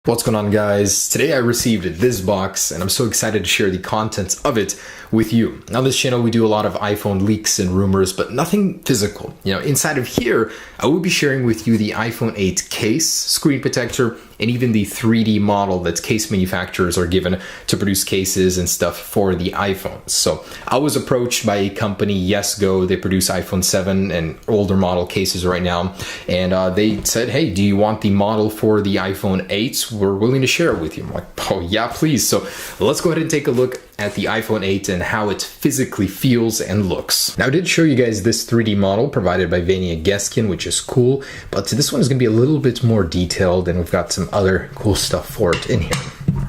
What's going on, guys? Today I received this box and I'm so excited to share the contents of it with you. On this channel we do a lot of iPhone leaks and rumors, but nothing physical. Inside of here I will be sharing with you the iPhone 8 case, screen protector, and even the 3D model that case manufacturers are given to produce cases and stuff for the iPhones. So I was approached by a company, YesGo. They produce iPhone 7 and older model cases right now, and they said, hey, do you want the model for the iPhone 8? We're willing to share it with you. I'm like, oh yeah, please. So let's go ahead and take a look at the iPhone 8 and how it physically feels and looks. Now I did show you guys this 3D model provided by Vania Geskin, which is cool, but this one is going to be a little bit more detailed and we've got some other cool stuff for it in here.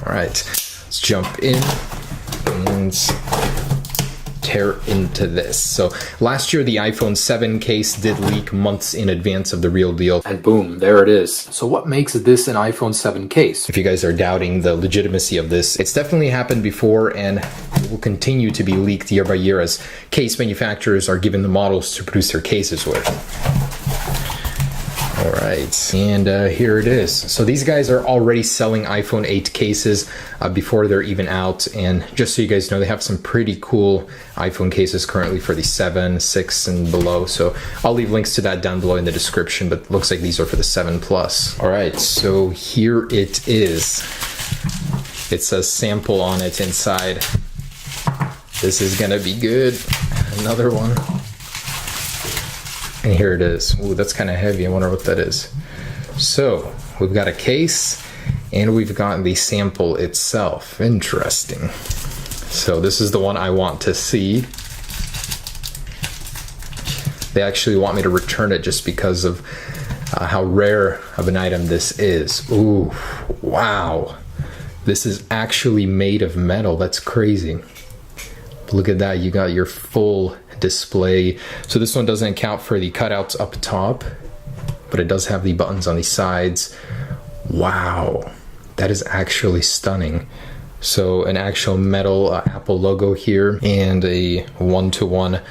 All right, let's jump in and tear into this. So last year the iPhone 7 case did leak months in advance of the real deal, and boom, there it is. So what makes this an iPhone 7 case? If you guys are doubting the legitimacy of this, it's definitely happened before and it will continue to be leaked year by year as case manufacturers are given the models to produce their cases with. All right, and here it is. So these guys are already selling iPhone 8 cases before they're even out, and just so you guys know, they have some pretty cool iPhone cases currently for the 7, 6, and below. So I'll leave links to that down below in the description, but it looks like these are for the 7 Plus. All right, so here it is. It says sample on it inside. This is gonna be good. Another one. And here it is. Ooh, that's kind of heavy. I wonder what that is. So we've got a case and we've got the sample itself. Interesting. So this is the one I want to see. They actually want me to return it just because of how rare of an item this is. Ooh, wow. This is actually made of metal. That's crazy. Look at that. You got your full display. So this one doesn't account for the cutouts up top, but it does have the buttons on the sides. Wow, that is actually stunning. So an actual metal Apple logo here and a one-to-one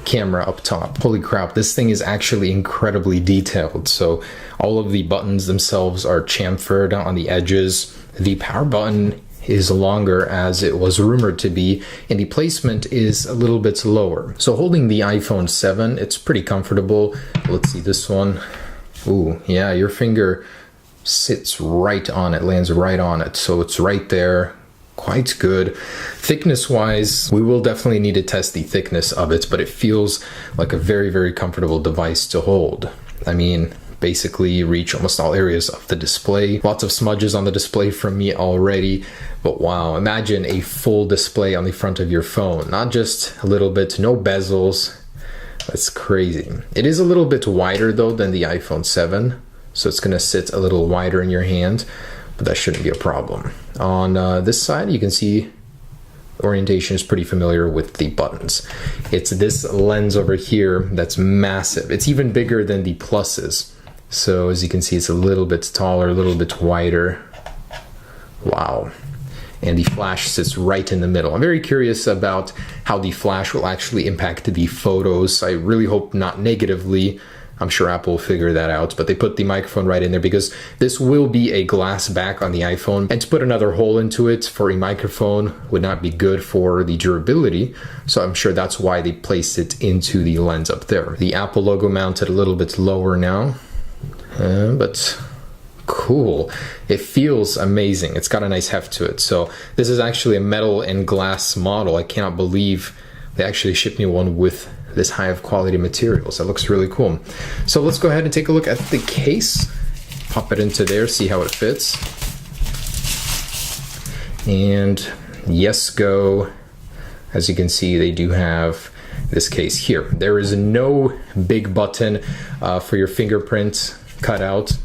camera up top. Holy crap, this thing is actually incredibly detailed. So all of the buttons themselves are chamfered on the edges. The power button is longer as it was rumored to be, and the placement is a little bit lower. So holding the iPhone 7, it's pretty comfortable. Let's see this one. Ooh, yeah, your finger sits right on it, lands right on it. So it's right there, quite good. Thickness wise, we will definitely need to test the thickness of it, but it feels like a very, very comfortable device to hold. I mean, basically reach almost all areas of the display. Lots of smudges on the display from me already, but wow, imagine a full display on the front of your phone. Not just a little bit, no bezels. That's crazy. It is a little bit wider though than the iPhone 7, so it's gonna sit a little wider in your hand, but that shouldn't be a problem. On this side, you can see orientation is pretty familiar with the buttons. It's this lens over here that's massive. It's even bigger than the Pluses. So as you can see, it's a little bit taller, a little bit wider. Wow. And the flash sits right in the middle. I'm very curious about how the flash will actually impact the photos. I really hope not negatively. I'm sure Apple will figure that out, but they put the microphone right in there because this will be a glass back on the iPhone, and to put another hole into it for a microphone would not be good for the durability. So I'm sure that's why they placed it into the lens up there. The Apple logo mounted a little bit lower now. But cool. It feels amazing. It's got a nice heft to it. So this is actually a metal and glass model. I cannot believe they actually shipped me one with this high of quality materials. That looks really cool. So let's go ahead and take a look at the case. Pop it into there, see how it fits. And YesGo, as you can see, they do have this case here. There is no big button for your fingerprint cut out,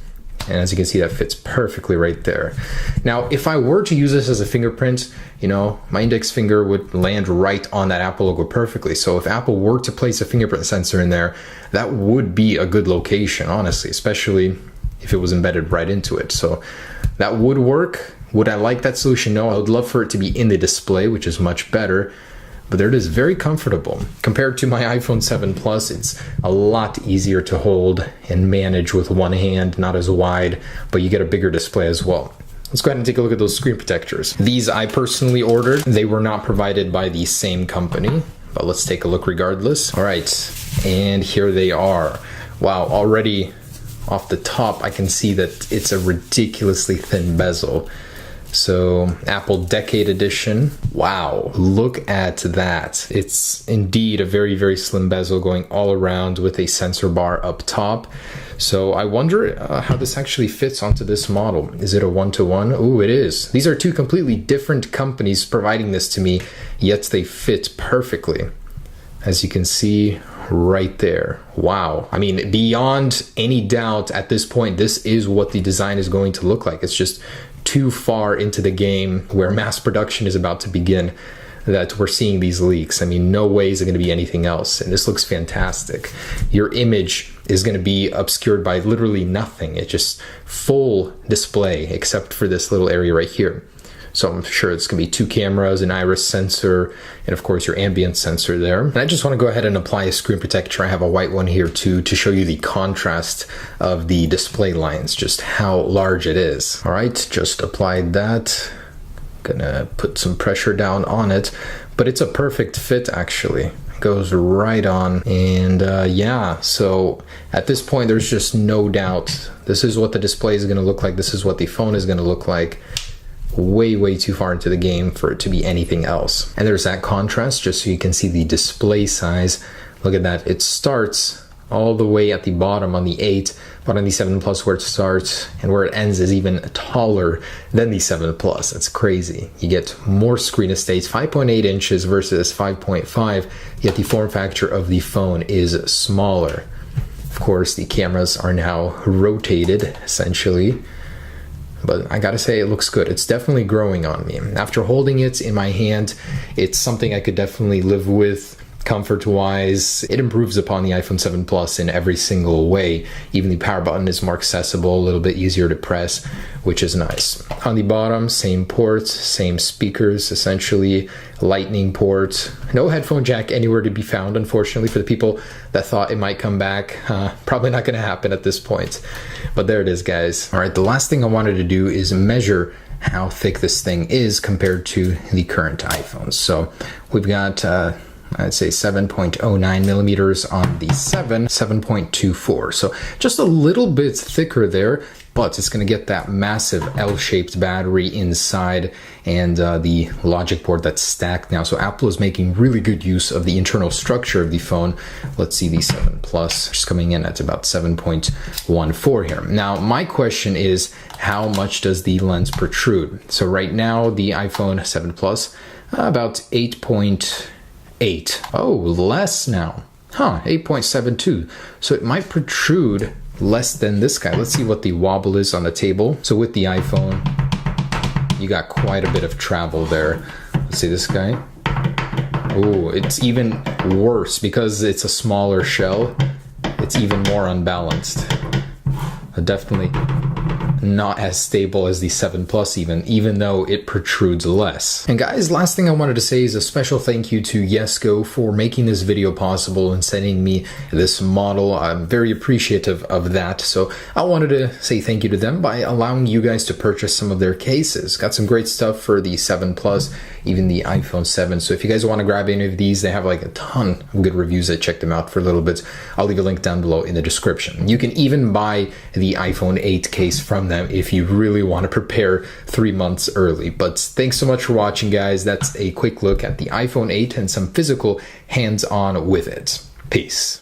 and as you can see, that fits perfectly right there. Now if I were to use this as a fingerprint, my index finger would land right on that Apple logo perfectly. So if Apple were to place a fingerprint sensor in there, that would be a good location, honestly, especially if it was embedded right into it. So that would work. Would I like that solution? No, I would love for it to be in the display, which is much better. But there it is, very comfortable. Compared to my iPhone 7 Plus, it's a lot easier to hold and manage with one hand, not as wide, but you get a bigger display as well. let's go ahead and take a look at those screen protectors. These I personally ordered. They were not provided by the same company, but let's take a look regardless. All right, and here they are. Wow, already off the top, I can see that it's a ridiculously thin bezel. So Apple Decade Edition. Wow, look at that. It's indeed a very, very slim bezel going all around with a sensor bar up top. So I wonder how this actually fits onto this model. Is it a one-to-one? Ooh, it is. These are two completely different companies providing this to me, yet they fit perfectly. As you can see right there. Wow. I mean, beyond any doubt at this point, this is what the design is going to look like. It's just too far into the game where mass production is about to begin that we're seeing these leaks. I mean, no way is it going to be anything else. And this looks fantastic. Your image is going to be obscured by literally nothing. It's just full display except for this little area right here. So I'm sure it's going to be two cameras, an iris sensor, and of course your ambient sensor there. And I just want to go ahead and apply a screen protector. I have a white one here too to show you the contrast of the display lines, just how large it is. All right, just applied that. Gonna put some pressure down on it, but it's a perfect fit actually. It goes right on. And yeah, so at this point, there's just no doubt. This is what the display is going to look like. This is what the phone is going to look like. Way too far into the game for it to be anything else. And there's that contrast just so you can see the display size. Look at that. It starts all the way at the bottom on the 8, but on the 7 Plus where it starts and where it ends is even taller than the 7 Plus. That's crazy. You get more screen estate, 5.8 inches versus 5.5, yet the form factor of the phone is smaller. Of course, the cameras are now rotated essentially. But I gotta say, it looks good. It's definitely growing on me. After holding it in my hand, it's something I could definitely live with comfort-wise. It improves upon the iPhone 7 Plus in every single way. Even the power button is more accessible, a little bit easier to press, which is nice. On the bottom, same ports, same speakers, essentially, lightning port. No headphone jack anywhere to be found, unfortunately, for the people that thought it might come back. Probably not gonna happen at this point. But there it is, guys. All right, the last thing I wanted to do is measure how thick this thing is compared to the current iPhones. So we've got I'd say 7.09 millimeters on the 7.24. So just a little bit thicker there, but it's going to get that massive L-shaped battery inside and the logic board that's stacked now. So Apple is making really good use of the internal structure of the phone. Let's see the 7 Plus just coming in at about 7.14 here. Now, my question is, how much does the lens protrude? So right now, the iPhone 7 Plus, about 8.8. Oh, less now. 8.72. So it might protrude less than this guy. Let's see what the wobble is on the table. So with the iPhone, you got quite a bit of travel there. Let's see this guy. Oh, it's even worse because it's a smaller shell. It's even more unbalanced. Definitely not as stable as the 7 Plus even though it protrudes less. And guys, last thing I wanted to say is a special thank you to Yesco for making this video possible and sending me this model. I'm very appreciative of that. So I wanted to say thank you to them by allowing you guys to purchase some of their cases. Got some great stuff for the 7 Plus, even the iPhone 7. So if you guys want to grab any of these, they have like a ton of good reviews. I checked them out for a little bit. I'll leave a link down below in the description. You can even buy the iPhone 8 case from them if you really want to prepare 3 months early. But thanks so much for watching, guys. That's a quick look at the iPhone 8 and some physical hands-on with it. Peace.